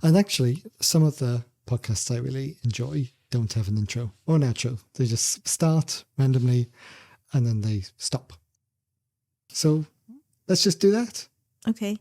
And actually, some of the podcasts I really enjoy don't have an intro or an outro. They just start randomly and then they stop. So let's just do that. Okay.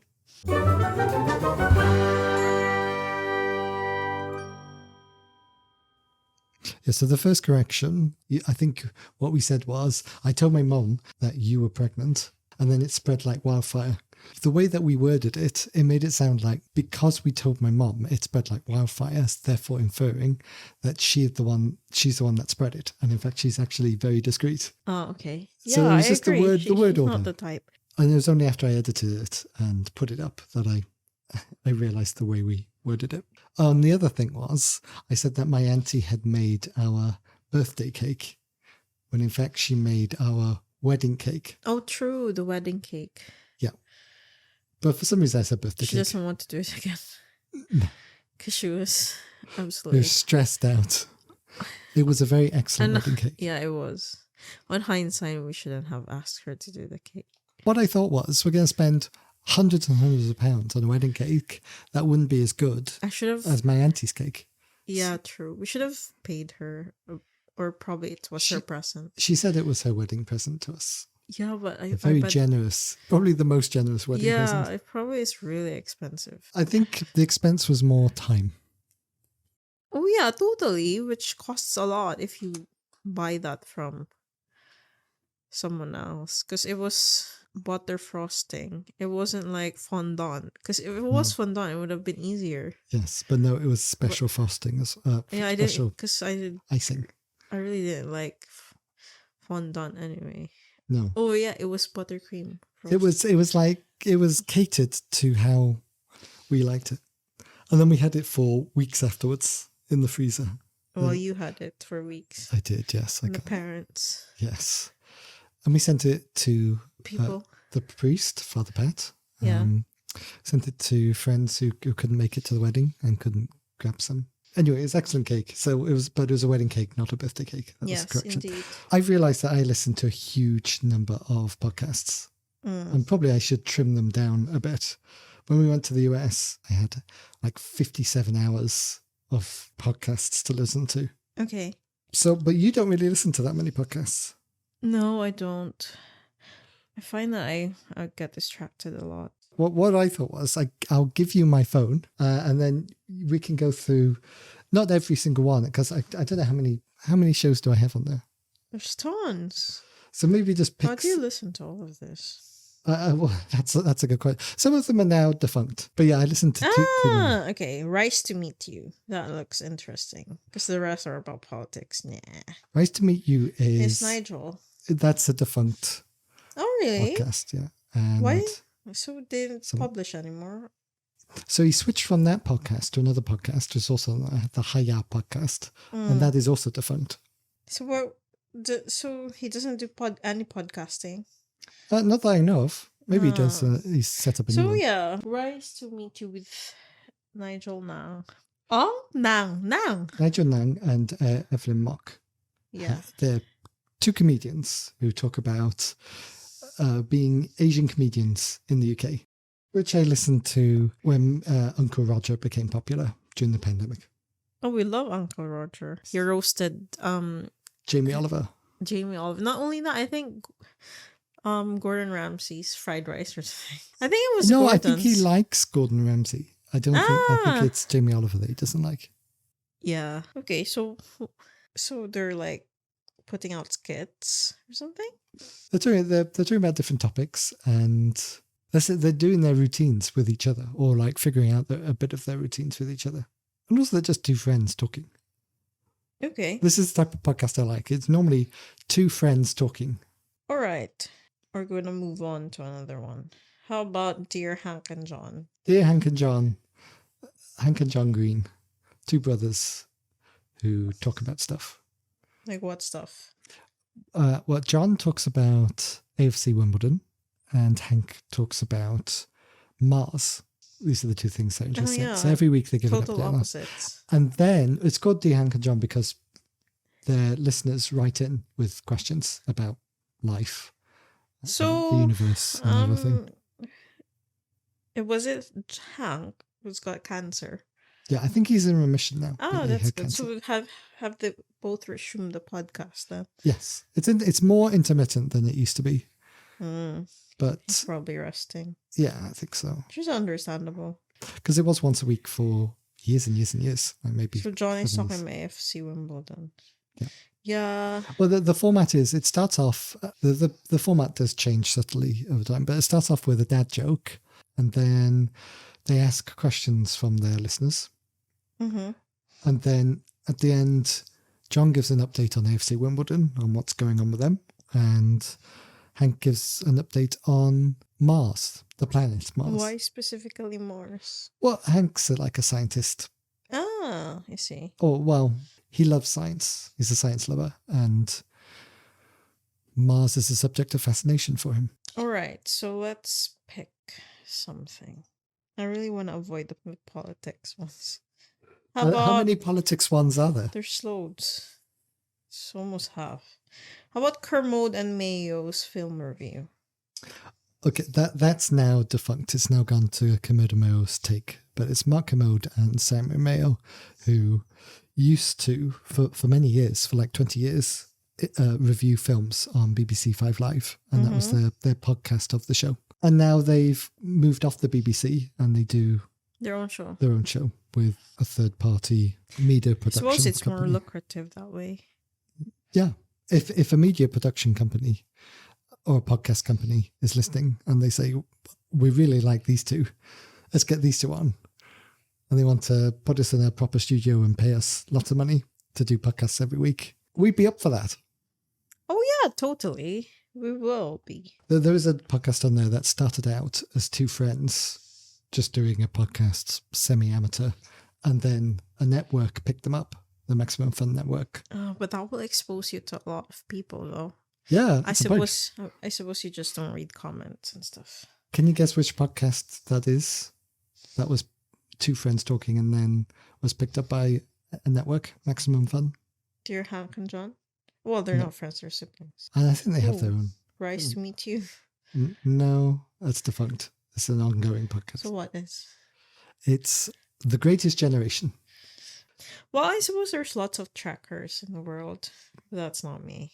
Yeah, so the first correction, I think what we said was, I told my mom that you were pregnant, and then it spread like wildfire. The way that we worded it, it made it sound like because we told my mom, it spread like wildfire, therefore inferring that she's the one that spread it. And in fact, she's actually very discreet. Oh, okay. So Yeah, it was I just agree. the word She's order. not the type. And it was only after I edited it and put it up that I realized the way we worded it. The other thing was, I said that my auntie had made our birthday cake, when in fact she made our wedding cake. Oh, true. The wedding cake. Yeah. But for some reason I said birthday She cake. doesn't want to do it again. No. Because she was We absolutely... were stressed out. It was a very excellent wedding cake. Yeah, it was. On hindsight, we shouldn't have asked her to do the cake. What I thought was, we're going to spend hundreds and hundreds of pounds on a wedding cake that wouldn't be as good I should have... as my auntie's cake. Yeah, true. We should have paid her, or probably it was her present. She said it was her wedding present to us. Yeah, but Very generous. Probably the most generous wedding present. Yeah, it probably is really expensive. I think the expense was more time. Oh yeah, totally. Which costs a lot if you buy that from someone else. Because it was butter frosting. It wasn't like fondant. Because if it was fondant, it would have been easier. Yes, but no, it was special frosting. Yeah, I didn't. Because I did. Icing. I really didn't like fondant anyway. No. Oh yeah, it was buttercream. It was catered to how we liked it. And then we had it for weeks afterwards in the freezer. Well, you had it for weeks. I did, yes. And the parents. Yes. And we sent it to people. The priest, Father Pat. Yeah. Sent it to friends who couldn't make it to the wedding and couldn't grab some. Anyway, it's excellent cake. So it was a wedding cake, not a birthday cake. That was the correction. Indeed. I've realized that I listen to a huge number of podcasts. And probably I should trim them down a bit. When we went to the US, I had like 57 hours of podcasts to listen to. Okay. So, but you don't really listen to that many podcasts. No, I don't. I find that I get distracted a lot. What I thought was, I'll give you my phone, and then we can go through, not every single one, because I don't know how many shows do I have on there. There's tons. So maybe just pick. How do you listen to all of this? Well, that's a good question. Some of them are now defunct, but yeah, I listened to two. Okay. Rise to Meet You. That looks interesting because the rest are about politics. Nah. Rise to Meet You is. It's Nigel. That's a defunct. Oh really? Podcast, yeah. And why? So it didn't publish anymore. So he switched from that podcast to another podcast, which is also the Haya podcast, and that is also defunct. So so he doesn't do any podcasting. Not that I know of. Maybe he does. He's set up a new one. So yeah, Rise to Meet You with Nigel Nang. Oh, Nang. Nigel Nang and Evelyn Mock. Yeah. They're two comedians who talk about being Asian comedians in the UK, which I listened to when Uncle Roger became popular during the pandemic. Oh, we love Uncle Roger. He roasted Jamie Oliver. Not only that, I think Gordon Ramsay's fried rice or something. I think it was No, Gordon's. I think he likes Gordon Ramsay. I think it's Jamie Oliver that he doesn't like. Yeah. Okay, so they're like putting out skits or something? They're talking about different topics, and they're doing their routines with each other, or like figuring out a bit of their routines with each other. And also they're just two friends talking. Okay. This is the type of podcast I like. It's normally two friends talking. All right. We're going to move on to another one. How about Dear Hank and John? Dear Hank and John Green, two brothers who talk about stuff. Like what stuff? Well, John talks about AFC Wimbledon, and Hank talks about Mars. These are the two things that interest him. So every week they give total an update. Opposites. And then it's called Dear Hank and John because their listeners write in with questions about life, the universe, and everything. Was it Hank who's got cancer? Yeah, I think he's in remission now. but Oh, he that's had good. cancer. So we have they both resumed the podcast then? Yes, it's more intermittent than it used to be, Mm, but probably resting. yeah, I think so. Which is understandable. Because it was once a week for years and years and years, like maybe. So Johnny's 7 talking years. about AFC Wimbledon. Yeah. Yeah. Well, the format is it starts off the format does change subtly over time, but it starts off with a dad joke, and then they ask questions from their listeners, Mm-hmm. and then at the end, John gives an update on AFC Wimbledon on what's going on with them, and Hank gives an update on Mars, the planet Mars. Why specifically Mars? Well, Hank's like a scientist. Ah, I see. Or, well, he loves science. He's a science lover. And Mars is a subject of fascination for him. All right, so let's pick something. I really want to avoid the politics ones. How about How many politics ones are there? there's loads. It's almost half. How about Kermode and Mayo's film review? Okay, that's now defunct. It's now gone to Kermode and Mayo's take. But it's Mark Kermode and Simon Mayo who used to, for many years, for like 20 years, review films on BBC 5 Live. And that was their podcast of the show. And now they've moved off the BBC and they do Their own show. their own show with a third-party media I production suppose it's more company. lucrative that way. Yeah. If a media production company or a podcast company is listening and they say, we really like these two, let's get these two on. And they want to put us in a proper studio and pay us lots of money to do podcasts every week, we'd be up for that. Oh yeah, totally. We will be. There is a podcast on there that started out as two friends just doing a podcast, semi-amateur, and then a network picked them up, the Maximum Fun Network. But that will expose you to a lot of people, though. Yeah, I it's a point. suppose you just don't read comments and stuff. Can you guess which podcast that is? That was two friends talking and then was picked up by a network, Maximum Fun. Dear Hank and John? Well, they're No. not friends, they're siblings. And I think they have their own. Rise to meet you. No, that's defunct. It's an ongoing podcast. So what is? It's The Greatest Generation. Well, I suppose there's lots of trackers in the world. But that's not me.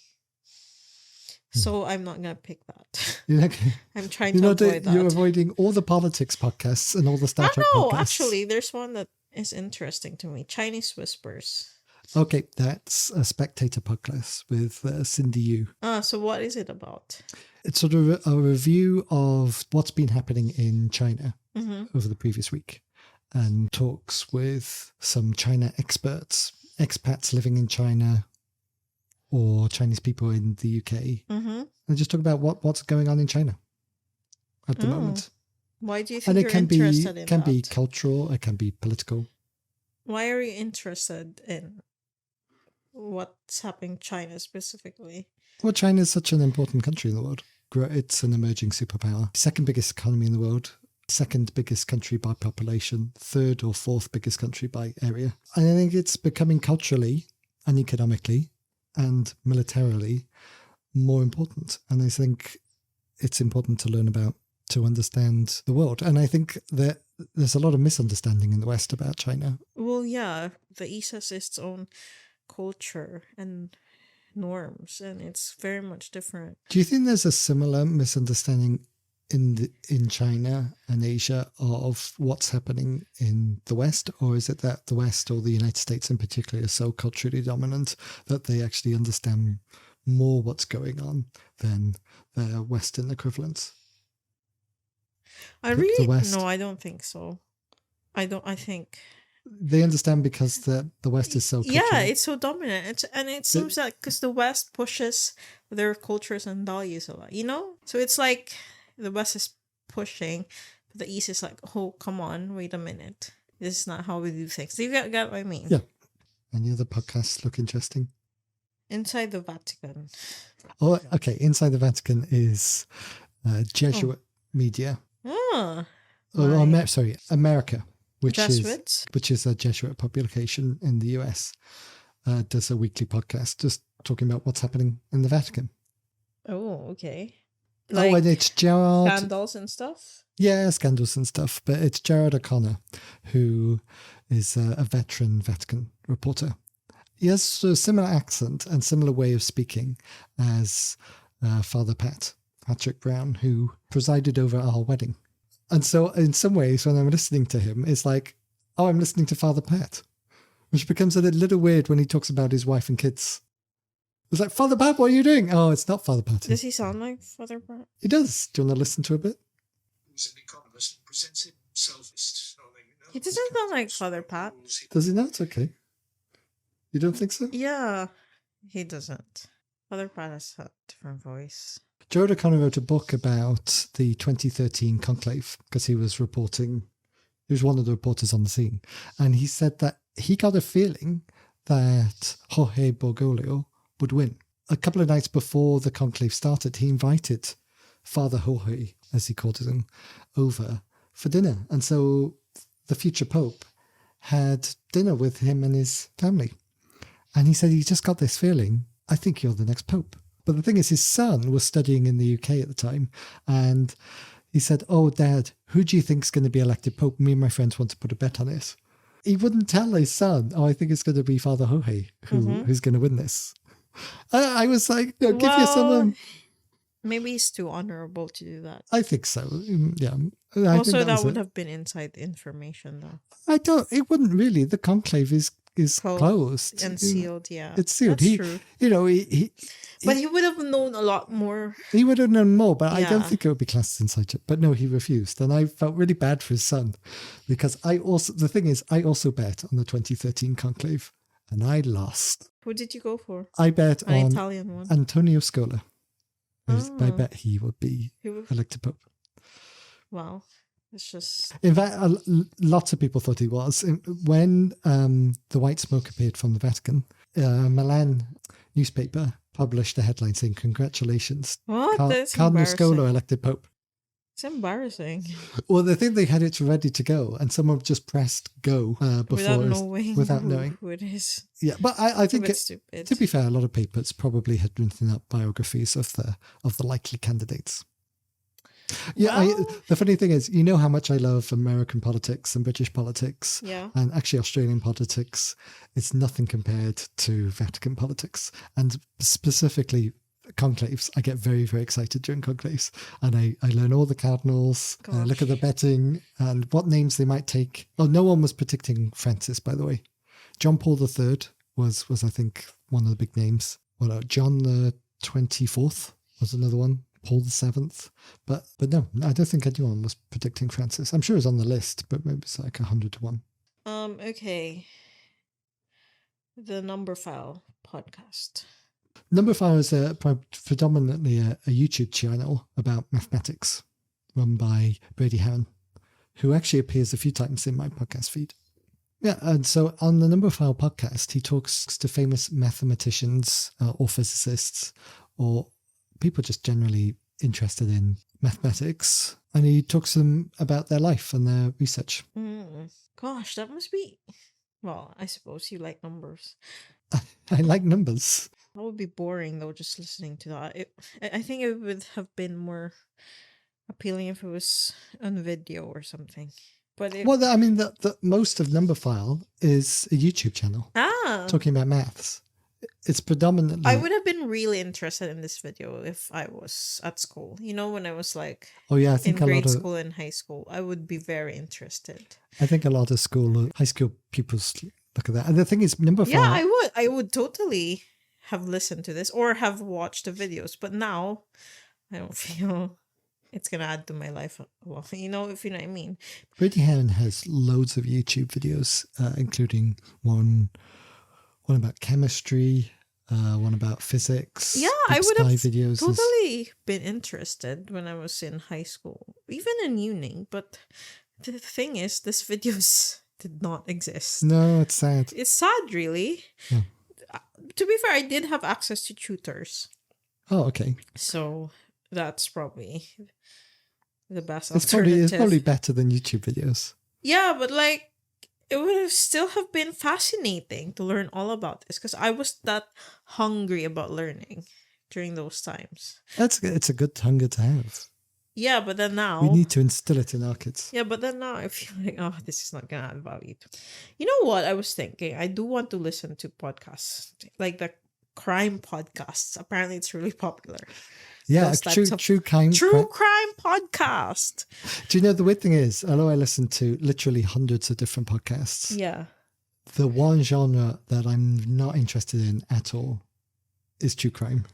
So I'm not gonna pick that. You're, not, I'm trying you're, to not, avoid that. you're avoiding all the politics podcasts and all the Star Trek No, podcasts. actually, there's one that is interesting to me. Chinese Whispers. Okay, that's a Spectator podcast with Cindy Yu. So what is it about? It's sort of a review of what's been happening in China Mm-hmm. over the previous week and talks with some China experts, expats living in China or Chinese people in the UK, Mm-hmm. and just talk about what's going on in China at the Oh, moment. Why do you think And it you're can interested in be that? cultural, it can be political. Why are you interested in what's happening in China specifically? Well, China is such an important country in the world. It's an emerging superpower. Second biggest economy in the world. Second biggest country by population. Third or fourth biggest country by area. And I think it's becoming culturally and economically and militarily more important. And I think it's important to learn about, to understand the world. And I think that there's a lot of misunderstanding in the West about China. Well, yeah, the East has its own culture and norms, and it's very much different. Do you think there's a similar misunderstanding in China and Asia of what's happening in the West? Or is it that the West, or the United States in particular, is so culturally dominant that they actually understand more what's going on than their Western equivalents? I The really West. no, I don't think so. I think They understand because the West is so cultural. yeah, it's so dominant. And it seems like because the West pushes their cultures and values a lot, you know? So it's like the West is pushing, but the East is like, oh, come on, wait a minute. This is not how we do things. Do you get what I mean? Yeah. Any other podcasts look interesting? Inside the Vatican. Oh, okay. Inside the Vatican is Jesuit media. Ah. Oh, why? America, which Jesuits? is a Jesuit publication in the US, does a weekly podcast just talking about what's happening in the Vatican. Oh, okay. Oh, and it's Gerard. Scandals and stuff. Yeah, scandals and stuff. But it's Gerard O'Connor, who is a veteran Vatican reporter. He has a similar accent and similar way of speaking as Father Patrick Brown, who presided over our wedding. And so in some ways, when I'm listening to him, it's like, oh, I'm listening to Father Pat, which becomes a little weird when he talks about his wife and kids. It's like, Father Pat, what are you doing? Oh, it's not Father Pat. Does he sound like Father Pat? He does. Do you want to listen to a bit? He's an economist and presents himself as He doesn't sound like Father Pat. Does he not? Okay. You don't think so? Yeah, he doesn't. Father Pat has a different voice. Gerard O'Connor wrote a book about the 2013 conclave because he was reporting. He was one of the reporters on the scene. And he said that he got a feeling that Jorge Bergoglio would win. A couple of nights before the conclave started, he invited Father Jorge, as he called him, over for dinner. And so the future Pope had dinner with him and his family. And he said he just got this feeling, I think you're the next Pope. But the thing is, his son was studying in the UK at the time. And he said, oh, Dad, who do you think's going to be elected Pope? Me and my friends want to put a bet on it. He wouldn't tell his son, oh, I think it's going to be Father Jorge who's going to win this. I was like, no, give your son a... Maybe he's too honorable to do that. I think so. Yeah. Also, that would have been inside information, though. It wouldn't really. The conclave is closed and sealed. Yeah, it's sealed. That's true. But he would have known a lot more. He would have known more, but Yeah. I don't think it would be classed inside. But no, he refused, and I felt really bad for his son because I also bet on the 2013 conclave, and I lost. Who did you go for? I bet An on Italian one. Antonio Scola. I Oh. bet he would be Who? elected Pope. Wow, it's just In fact, lots of people thought he was. When the white smoke appeared from the Vatican, Milan newspaper published a headline saying, congratulations, what? That's Cardinal embarrassing. Scola elected Pope. It's embarrassing. Well, they think they had it ready to go, and someone just pressed go before Without knowing. knowing who it is. Yeah, but I It's a think bit stupid. to be fair, a lot of papers probably had written up biographies of the likely candidates. Yeah, Well- the funny thing is, you know how much I love American politics and British politics, Yeah. and actually Australian politics. It's nothing compared to Vatican politics, and specifically conclaves. I get very, very excited during conclaves, and I learn all the cardinals, look at the betting and what names they might take. Oh, no one was predicting Francis, by the way. John Paul III was I think one of the big names. Well, John the 24th was another one. Paul VII, but no, I don't think anyone was predicting Francis. I'm sure it's on the list, but maybe it's like 100 to 1. Okay. The Number File podcast. Number 5 is predominantly a YouTube channel about mathematics run by Brady Haran, who actually appears a few times in my podcast feed. Yeah, and so on the Number File podcast, he talks to famous mathematicians or physicists or people just generally interested in mathematics, and he talks to them about their life and their research. Gosh, that must be... Well, I suppose you like numbers. I like numbers. That would be boring, though, just listening to that. I think it would have been more appealing if it was on video or something. But Well, I mean, the most of Number File is a YouTube channel talking about maths. It's predominantly... I would have been really interested in this video if I was at school. You know, when I was like I in think grade school and high school, I would be very interested. I think a lot of high school pupils look at that. And the thing is, Number File... Yeah, I would totally have listened to this or have watched the videos. But now, I don't feel it's going to add to my life. Well, you know, if you know what I mean. Brady Haran has loads of YouTube videos, including one about chemistry, one about physics. Yeah, I would have videos. totally been interested when I was in high school, even in uni. But the thing is, this videos did not exist. No, it's sad. It's sad, really. Yeah. To be fair, I did have access to tutors. Oh, okay. So that's probably the best It's alternative. probably better than YouTube videos. Yeah, but like, it would have still have been fascinating to learn all about this because I was that hungry about learning during those times. It's a good hunger to have. Yeah, but then now We need to instill it in our kids. Yeah, but then now I feel like, oh, this is not gonna add value. You know what I was thinking? I do want to listen to podcasts, like the crime podcasts. Apparently, it's really popular. Yeah, Those types of true crime. True crime podcast. Do you know the weird thing is, although I listen to literally hundreds of different podcasts, Yeah. the one genre that I'm not interested in at all is true crime.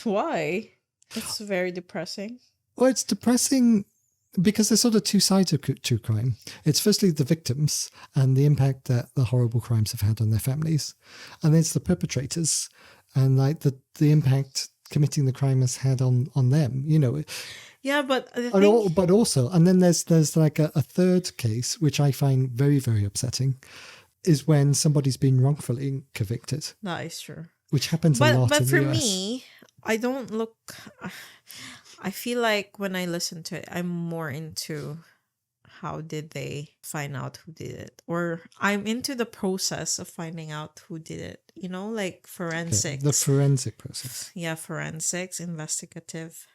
Why? It's very depressing. Well, it's depressing because there's sort of two sides of true crime. It's firstly the victims and the impact that the horrible crimes have had on their families. And then it's the perpetrators and like the impact committing the crime has had on them, you know. Yeah, but the And thing, but also, and then there's like a third case, which I find very, very upsetting, is when somebody's been wrongfully convicted, that is true. which happens a lot But in for the US. me, I don't look. I feel like when I listen to it, I'm more into how did they find out who did it, or I'm into the process of finding out who did it. You know, like Okay, forensics. the forensic process. Yeah, forensics, investigative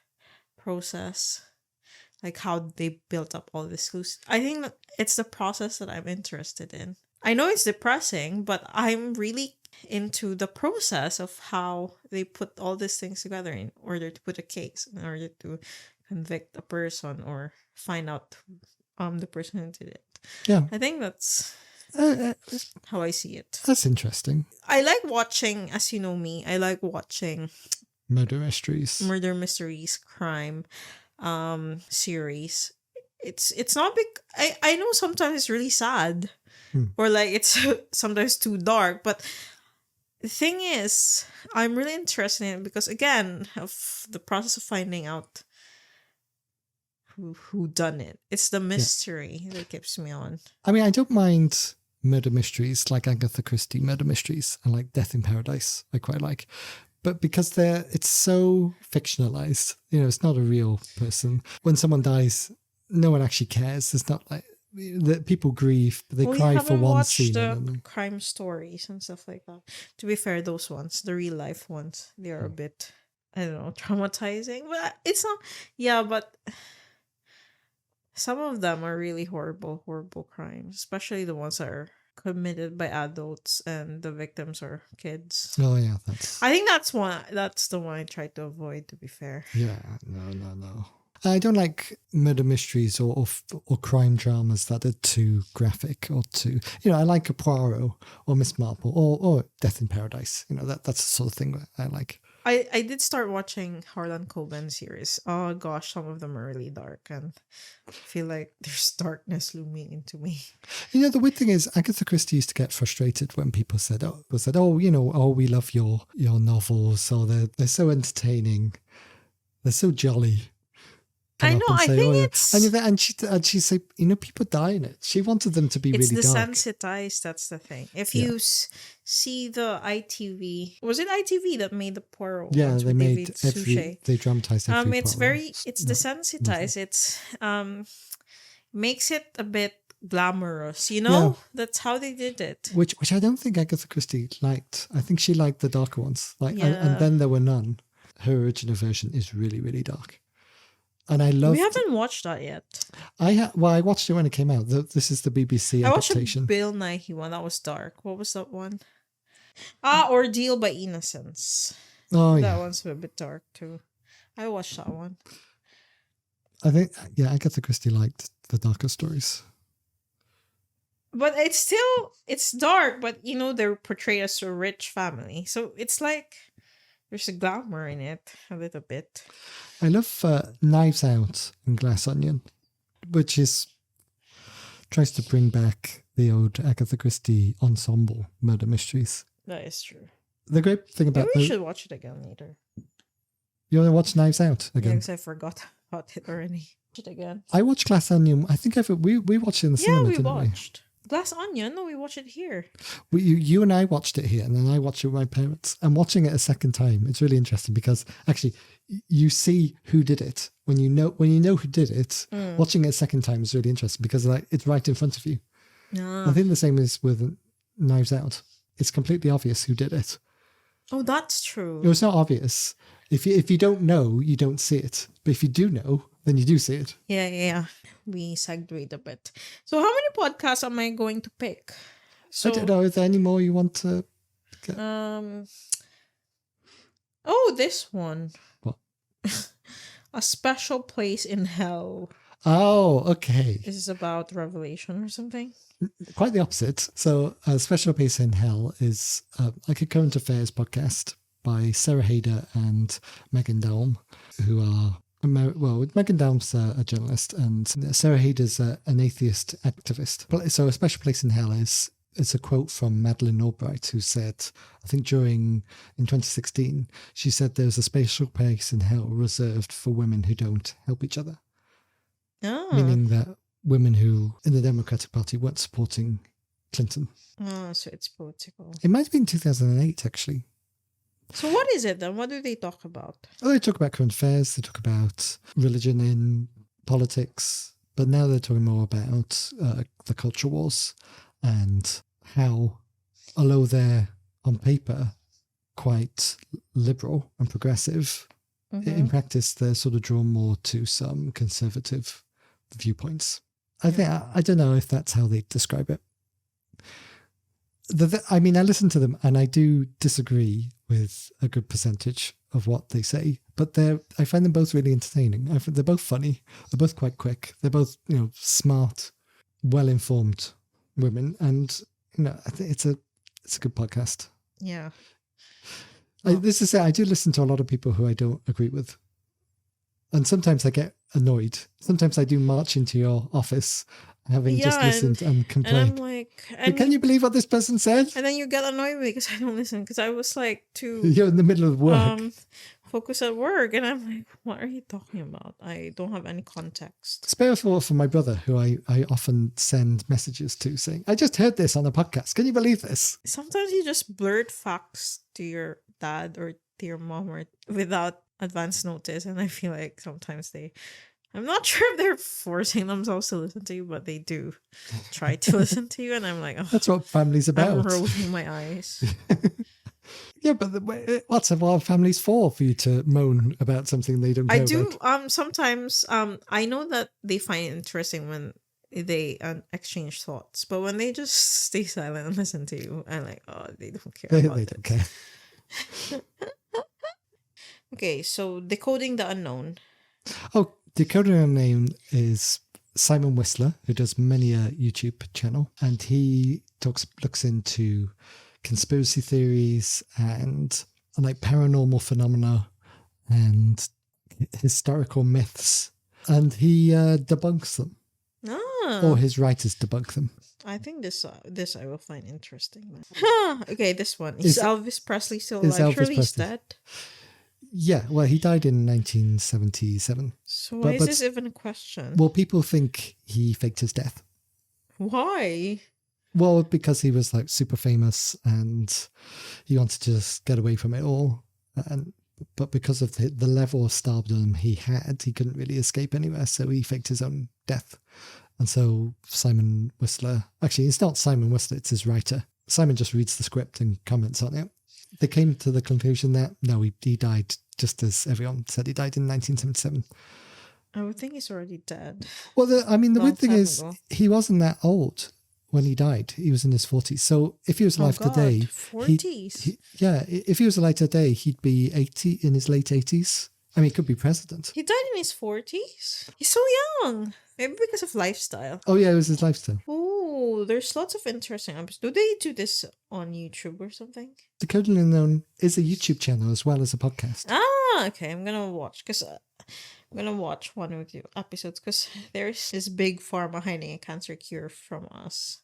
process, like how they built up all this clues. I think that it's the process that I'm interested in. I know it's depressing, but I'm really into the process of how they put all these things together in order to put a case, in order to convict a person or find out the person who did it. Yeah, I think that's how I see it. that's interesting. I like watching, as you know me, I like watching Murder mysteries. murder mysteries, crime series. It's not big. I know sometimes it's really sad, or like it's sometimes too dark, but the thing is, I'm really interested in it because, again, of the process of finding out who done it. It's the mystery that keeps me on. I mean, I don't mind murder mysteries like Agatha Christie murder mysteries and like Death in Paradise. I quite like. But because it's so fictionalized, you know, it's not a real person. When someone dies, no one actually cares. It's not like that people grieve, but they Well, cry you for haven't one watched scene. the And then, crime stories and stuff like that. To be fair, those ones, the real life ones, they are a bit, I don't know, traumatizing. But it's not. Yeah, but some of them are really horrible, horrible crimes, especially the ones that are committed by adults and the victims are kids. oh yeah, that's I think that's the one I try to avoid, to be fair. yeah, no. I don't like murder mysteries or crime dramas that are too graphic or too, you know, I like a Poirot or Miss Marple or Death in Paradise. You know, that's the sort of thing that I like. I did start watching Harlan Coben series. Oh gosh, some of them are really dark, and I feel like there's darkness looming into me. You know, the weird thing is Agatha Christie used to get frustrated when people said, oh, you know, oh, we love your novels, or they're so entertaining, they're so jolly. I know. I think yeah. it's and she said, you know, people die in it. She wanted them to be it's really dark. desensitized. That's the thing. If Yeah. you see the ITV, was it ITV that made the Poirot? Yeah, ones they with made David Suchet? they dramatized every It's Poirot. it's desensitized. It's makes it a bit glamorous. You know, that's how they did it. Which I don't think Agatha Christie liked. I think she liked the darker ones. Like, Yeah. and then there were none. Her original version is really, really dark. And I love. We haven't watched that yet. I watched it when it came out. This is the BBC I watched a adaptation. Bill Nighy one. That was dark. What was that one? Ordeal by Innocence. Oh That yeah, one's a bit dark too. I watched that one. I think Agatha Christie liked the darker stories. But it's dark, but you know they're portrayed as a rich family. So it's like there's a glamour in it a little bit. I love Knives Out and Glass Onion, which tries to bring back the old Agatha Christie ensemble murder mysteries. That is true. The great thing about Maybe we should watch it again later. you want to watch Knives Out Yeah, again? because I forgot about it already. Watch it again. I watched Glass Onion. I think we watched it in the Yeah, cinema, we didn't watched Glass Onion. No, we watched it here. You and I watched it here, and then I watched it with my parents. And watching it a second time, it's really interesting because actually you see who did it when you know who did it. Watching it a second time is really interesting because like it's right in front of you. I think the same is with Knives Out. It's completely obvious who did it. Oh, that's true. It was not obvious, If you don't know, you don't see it. But if you do know, then you do see it. Yeah. We segued a bit. So how many podcasts am I going to pick? So I don't know. Is there any more you want to? Oh, this one. What? A Special Place in Hell. Oh, okay. This is about Revelation or something. Quite the opposite. So, Special Place in Hell is like a current affairs podcast by Sarah Hayder and Megan Daum, who are Megan Daum's a journalist, and Sarah Hayder's an atheist activist. So, A Special Place in Hell is a quote from Madeleine Albright, who said, I think in 2016, she said there's a special place in hell reserved for women who don't help each other. Oh. Meaning that women who in the Democratic Party weren't supporting Clinton. Oh, so it's political. It might have been 2008, actually. So what is it then? What do they talk about? Oh, they talk about current affairs, they talk about religion in politics, but now they're talking more about the culture wars and how, although they're on paper quite liberal and progressive, in practice they're sort of drawn more to some conservative viewpoints. I don't know if that's how they describe it. I mean, I listen to them and I do disagree with a good percentage of what they say, but I find them both really entertaining. They're both funny. They're both quite quick. They're both, smart, well-informed women, and I think it's a good podcast. Yeah. This is it. I do listen to a lot of people who I don't agree with, and sometimes I get annoyed. Sometimes I do march into your office, having just listened and complain. And I'm like, can you believe what this person said? And then you get annoyed with me because I don't listen, because I was like You're in the middle of work. Focus at work, and I'm like, what are you talking about? I don't have any context. Spare thought for my brother, who I often send messages to saying, I just heard this on a podcast. Can you believe this? Sometimes you just blurt facts to your dad or to your mom or without advance notice, and I feel like sometimes I'm not sure if they're forcing themselves to listen to you, but they do try to listen to you, and I'm like, oh, that's what family's about. I'm rolling my eyes. Yeah, but what's a family's for you to moan about something they don't care about? I do. Sometimes I know that they find it interesting when they exchange thoughts, but when they just stay silent and listen to you, I'm like, oh, they don't care. They don't care. Okay, so Decoding the Unknown. Oh, Decoding the Unknown is Simon Whistler, who does many a YouTube channel, and he looks into conspiracy theories and like paranormal phenomena and historical myths, and he debunks them. Or his writers debunk them. I think this I will find interesting. Okay, this one. Is Elvis Presley still alive? Surely he's dead. Yeah, well, he died in 1977. So why is this even a question? Well, people think he faked his death. Why? Well, because he was like super famous and he wanted to just get away from it all. But because of the level of stardom he had, he couldn't really escape anywhere. So he faked his own death. And so Simon Whistler, actually, it's not Simon Whistler, it's his writer. Simon just reads the script and comments on it. They came to the conclusion that, no, he died just as everyone said he died in 1977. I would think he's already dead. Well, the weird thing is, he wasn't that old when he died. He was in his 40s. So if he was alive today... 40s? If he was alive today, he'd be 80, in his late 80s. I mean, he could be president. He died in his 40s? He's so young. Maybe because of lifestyle. Oh, yeah, it was his lifestyle. Oh, there's lots of interesting episodes. Do they do this on YouTube or something? Decoding the Unknown is a YouTube channel as well as a podcast. Ah, okay. I'm going to watch because... I'm gonna watch one of the episodes because there's this big pharma hiding a cancer cure from us.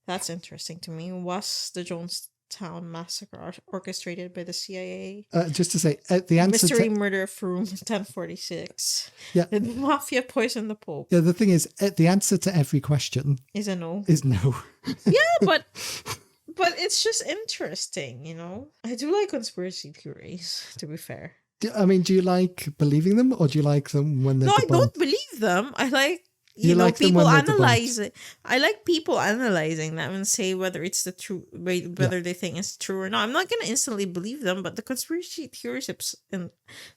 That's interesting to me. Was the Jonestown Massacre orchestrated by the CIA? Just to say, the answer Mystery murder of room 1046. Yeah. Did the mafia poison the Pope? Yeah, the thing is, the answer to every question is a no. Is no. Yeah, but it's just interesting, I do like conspiracy theories, to be fair. I mean, do you like believing them, or do you like them when they're... No, I don't believe them. I like, You like them people when they're debunked. analyze it. I like people analyzing them and say whether it's the true, whether they think it's true or not. I'm not gonna instantly believe them, but the conspiracy theories in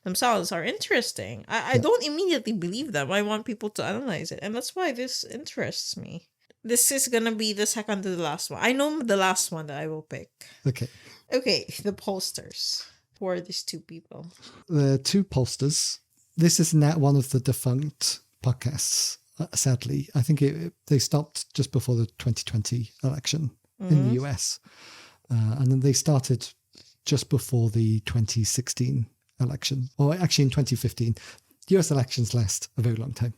themselves are interesting. I don't immediately believe them. I want people to analyze it, and that's why this interests me. This is gonna be the second to the last one. I know the last one that I will pick. Okay. Okay, the pollsters. Who are these two people? The two pollsters. This is now one of the defunct podcasts. Sadly, I think they stopped just before the 2020 election in the US, and then they started just before the 2016 election, or actually in 2015. US elections last a very long time.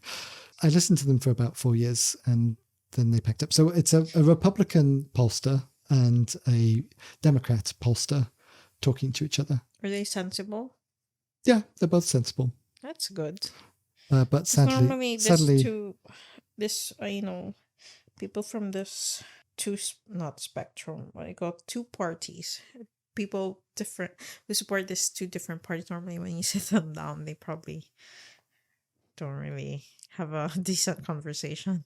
I listened to them for about 4 years, and then they picked up. So it's a Republican pollster and a Democrat pollster talking to each other. Are they sensible? Yeah, they're both sensible. That's good. But Normally, sadly, people from this not spectrum. I got two parties. People different who support these two different parties. Normally, when you sit them down, they probably don't really have a decent conversation.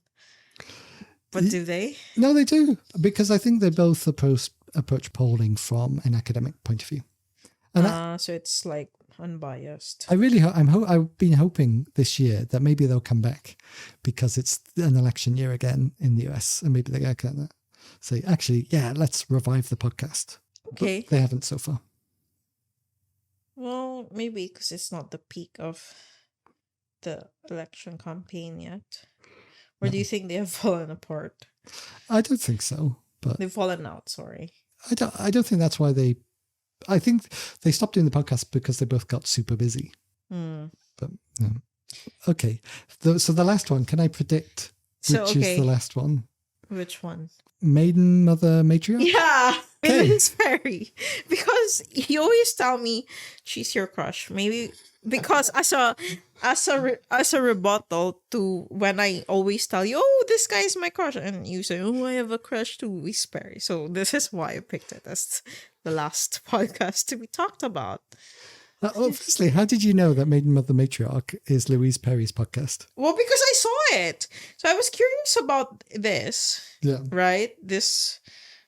But do they? No, they do, because I think they both approach polling from an academic point of view. And So it's like unbiased. I really, I've been hoping this year that maybe they'll come back, because it's an election year again in the US, and maybe they're going to say, actually, yeah, let's revive the podcast. Okay. But they haven't so far. Well, maybe because it's not the peak of the election campaign yet. Or do you think they have fallen apart? I don't think so, but They've fallen out, sorry. I don't think that's why they. I think they stopped doing the podcast because they both got super busy. But no. Okay, so the last one. Can I predict which is the last one? Which one? Maiden, Mother, Matriarch. Yeah, Okay. Miss Fairy. Because you always tell me she's your crush. Maybe because as a rebuttal to when I always tell you, oh, this guy is my crush, and you say, oh, I have a crush too, Miss Fairy. So this is why I picked it as the last podcast to be talked about. Obviously, how did you know that Maiden, Mother, Matriarch is Louise Perry's podcast? Well, because I saw it. So I was curious about this. Yeah. Right? This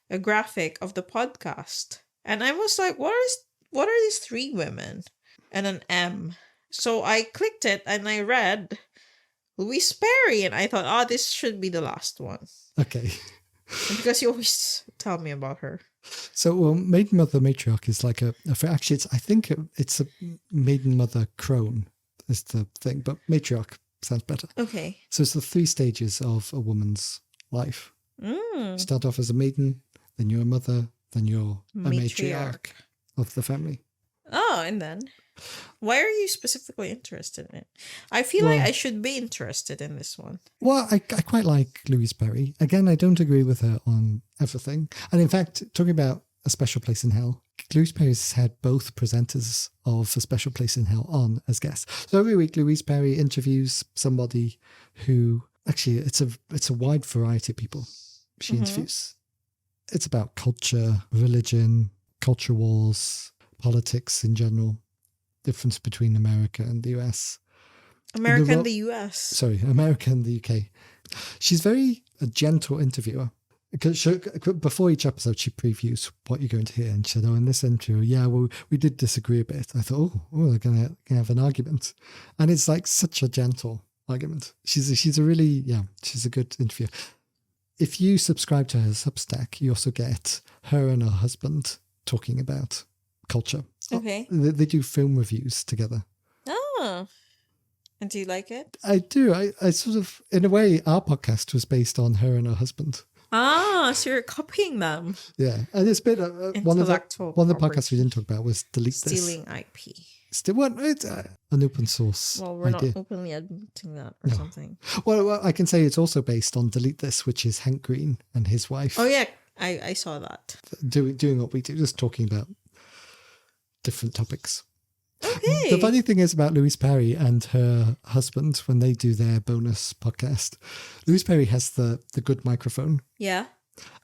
a graphic of the podcast. And I was like, what are these three women? And an M. So I clicked it and I read Louise Perry, and I thought, oh, this should be the last one. Okay. Because you always tell me about her. So, well, Maiden, Mother, Matriarch is like actually, I think it's a Maiden, Mother, Crone is the thing, but Matriarch sounds better. Okay. So it's the 3 stages of a woman's life. You start off as a maiden, then you're a mother, then you're a matriarch of the family. Oh, and then why are you specifically interested in it? I feel like I should be interested in this one. Well, I quite like Louise Perry. Again, I don't agree with her on everything. And in fact, talking about A Special Place in Hell, Louise Perry's had both presenters of A Special Place in Hell on as guests. So every week, Louise Perry interviews somebody who, actually, it's a wide variety of people she interviews. It's about culture, religion, culture wars, politics in general, difference between America and the US. America and the US. Sorry, America and the UK. She's a gentle interviewer. Because before each episode, she previews what you're going to hear. And she said, oh, in this interview, yeah, well, we did disagree a bit. I thought, oh, they're going to have an argument. And it's like such a gentle argument. She's a good interviewer. If you subscribe to her Substack, you also get her and her husband talking about culture. Okay. They do film reviews together. Oh. And do you like it? I do. I sort of, in a way, our podcast was based on her and her husband. Ah, so you're copying them. Yeah. And it's been one of the podcasts we didn't talk about was Delete This. Stealing IP. It's an open source Well, we're idea. not openly admitting that or something. Well, I can say it's also based on Delete This, which is Hank Green and his wife. Oh, yeah. I saw that. Doing what we do, just talking about different topics. Okay. The funny thing is about Louise Perry and her husband, when they do their bonus podcast, Louise Perry has the good microphone. Yeah.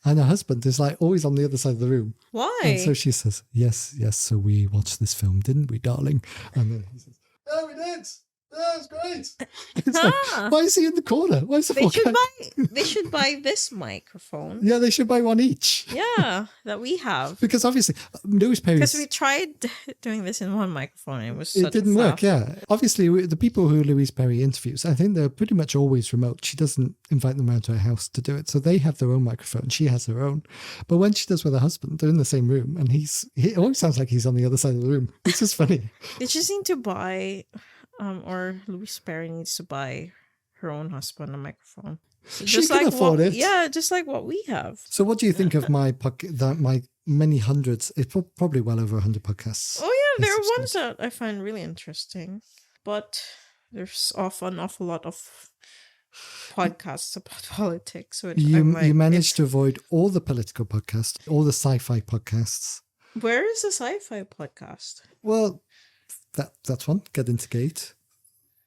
And her husband is like always on the other side of the room. Why? And so she says, yes, so we watched this film, didn't we, darling? And then he says, yeah, we did. That's great. It's like, Ah, why is he in the corner? Why is the they poor should guy? they should buy this microphone. Yeah, they should buy one each. Yeah, that we have. Because obviously, Lewis Perry. Because we tried doing this in one microphone and it was It such didn't a work, faff. yeah. Obviously, the people who Louise Perry interviews, I think they're pretty much always remote. She doesn't invite them around to her house to do it. So they have their own microphone. She has her own. But when she does with her husband, they're in the same room. And he always sounds like he's on the other side of the room. It's just funny. They just need to buy, or Louise Perry needs to buy her own husband a microphone. So She can afford it. Yeah, just like what we have. So what do you think of my my many hundreds, it's probably well over 100 podcasts? Oh yeah, there Yes, are of ones that I find really interesting, but there's an awful lot of podcasts about politics. Which You I'm like, managed to avoid all the political podcasts, all the sci-fi podcasts. Where is the sci-fi podcast? Well, that's one. Get into Gate.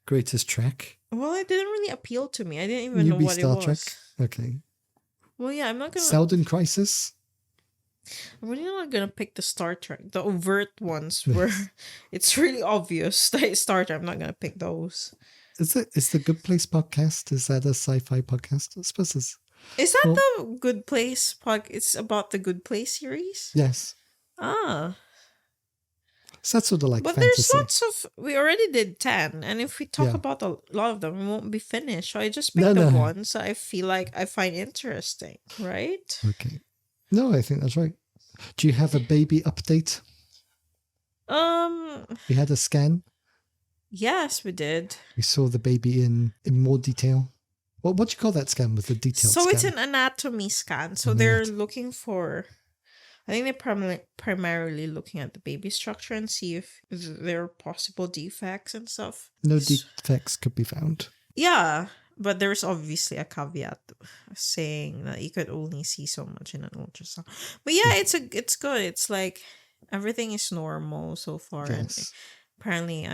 Greatest Track. Well, it didn't really appeal to me. I didn't even know Newbie what Star it was. Trek. Okay. Well, yeah, I'm Seldon Crisis. really not gonna pick the Star Trek, the overt ones where it's really obvious that it's Star Trek. I'm not gonna pick those. Is the Good Place podcast? Is that a sci-fi podcast? I suppose it's Is that Well- the Good Place podcast? It's about the Good Place series. yes. Ah, So that's sort of like but fantasy. there's lots of. We already did 10, and if we talk Yeah. about a lot of them, we won't be finished. So I just No, picked the no. ones that I feel like I find interesting, right? Okay. No, I think that's right. Do you have a baby update? We had a scan. Yes, we did. We saw the baby in more detail. What do you call that scan with the detailed So scan? it's an anatomy scan. So An they're looking for. I think they're primarily looking at the baby structure and see if there are possible defects and stuff. No defects could be found. Yeah, but there's obviously a caveat saying that you could only see so much in an ultrasound. But yeah, it's good. It's like everything is normal so far, and Yes. apparently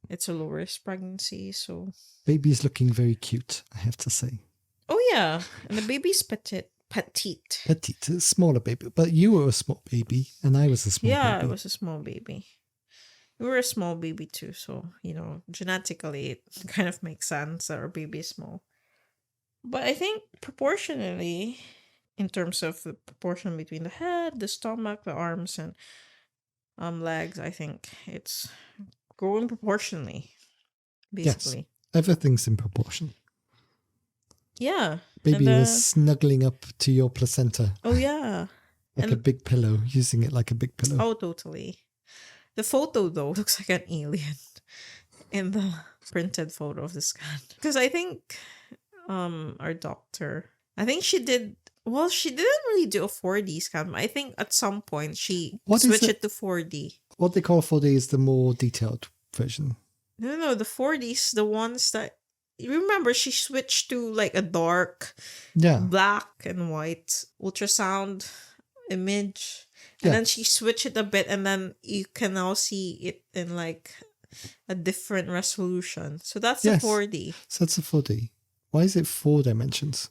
it's a low risk pregnancy. So Baby's looking very cute, I have to say. oh yeah, and the baby's petite. Petite, a smaller baby. But you were a small baby, and I was a small Yeah, baby. it was a small baby. We were a small baby too, so genetically it kind of makes sense that our baby is small. But I think proportionally, in terms of the proportion between the head, the stomach, the arms, and legs, I think it's growing proportionally. Basically, Everything's in proportion. yeah. Baby And, was snuggling up to your placenta oh yeah. like a And- big pillow, using it like a big pillow. Oh, totally. The photo though looks like an alien in the printed photo of the scan. Because I think our doctor, I think she didn't really do a 4D scan. I think at some point she What is switched it? it to 4D. What they call 4D is the more detailed version. No, the 4D's the ones that remember she switched to like a dark Yeah. black and white ultrasound image, and Yeah. then she switched it a bit, and then you can now see it in like a different resolution. So that's Yes. the 4D. So that's a 4D. Why is it 4 dimensions?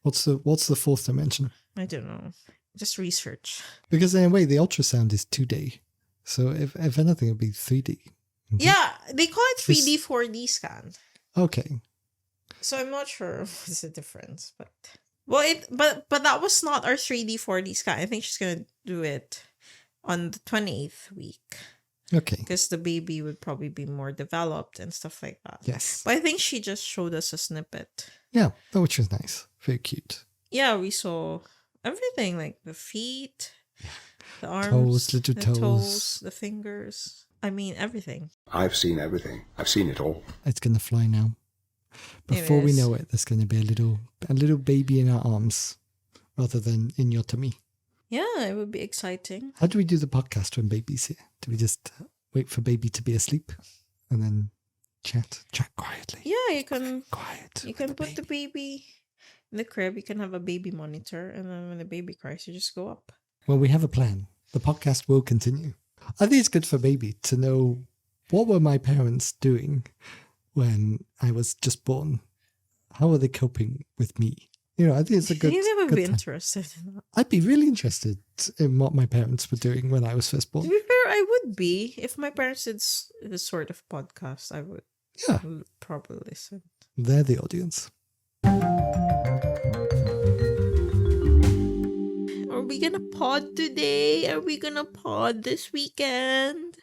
What's the fourth dimension? I don't know. Just research. Because in a way, the ultrasound is 2D. So if anything, it would be 3D. Mhm. Yeah, they call it This- 3D 4D scan. Okay. So I'm not sure what's the difference, but but that was not our 3D 4D scan. I think she's gonna do it on the 28th week Okay. because the baby would probably be more developed and stuff like that. Yes. But I think she just showed us a snippet. Yeah, which was nice. Very cute. Yeah, we saw everything like the feet, the arms, Toes, little the toes. the fingers. I mean, everything. I've seen everything. I've seen it all. It's going to fly now. Before we is. know it, there's going to be a little baby in our arms rather than in your tummy. Yeah, it would be exciting. How do we do the podcast when baby's here? Do we just wait for baby to be asleep and then chat quietly? Yeah, you can Quiet. you with can put the baby in the crib. You can have a baby monitor, and then when the baby cries, you just go up. Well, we have a plan. The podcast will continue. I think it's good for baby to know what were my parents doing when I was just born. How are they coping with me? I think it's a good. You would good be time. interested in that. I'd be really interested in what my parents were doing when I was first To born. be fair, I would be if my parents did this sort of podcast. I would. Yeah, probably listen. they're the audience. Are we gonna pod today? Are we gonna pod this weekend?